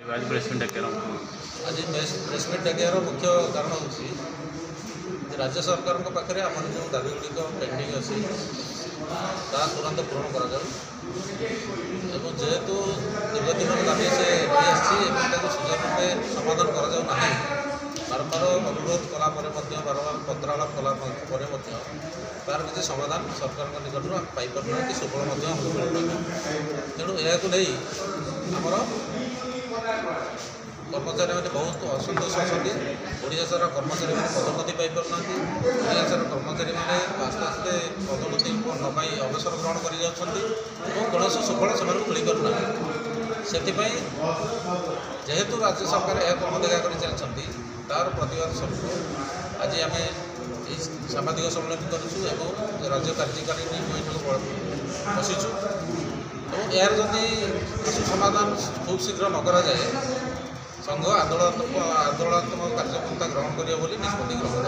आज प्रेसमिट आज प्रेसमिट डाकियार मुख्य कारण होची राज्य सरकार पाखे आम जो दाबी गुड़िक पेंडिंग अच्छी तुरंत पूरण कर जेहेतु दीर्घ दिन दाबी से सुचारू रूपे समाधान कर बारंबार अनुरोध कलापर बारंबार पत्रालाप कलापर तार किसी समाधान सरकार निकट पाइपर कि सुफल मिलूना तेणु यह आमर कर्मचारी मैंने बहुत असंतोष अच्छा ओडिशा सारा कर्मचारी मैंने पदोन्नति पाइपार ओडिशा सारा कर्मचारी मैंने आस्ते आस्ते पदोन्नति नपाई अवसर ग्रहण कर कौन सुफल से मिल पारना से जेहेतु राज्य सरकार यह अनदेखा कर चलती तार प्रतिवाद स्वरूप आज आम सांबादिक सम्मेलन करूँ राज्य कार्यकारिणी बैठक बसीचु और यार जदि आशु समाधान खूब शीघ्र न करा जाए संघ आंदोलनात्मक कार्यपंथा ग्रहण करियो बोली निष्पत्ति ग्रहण।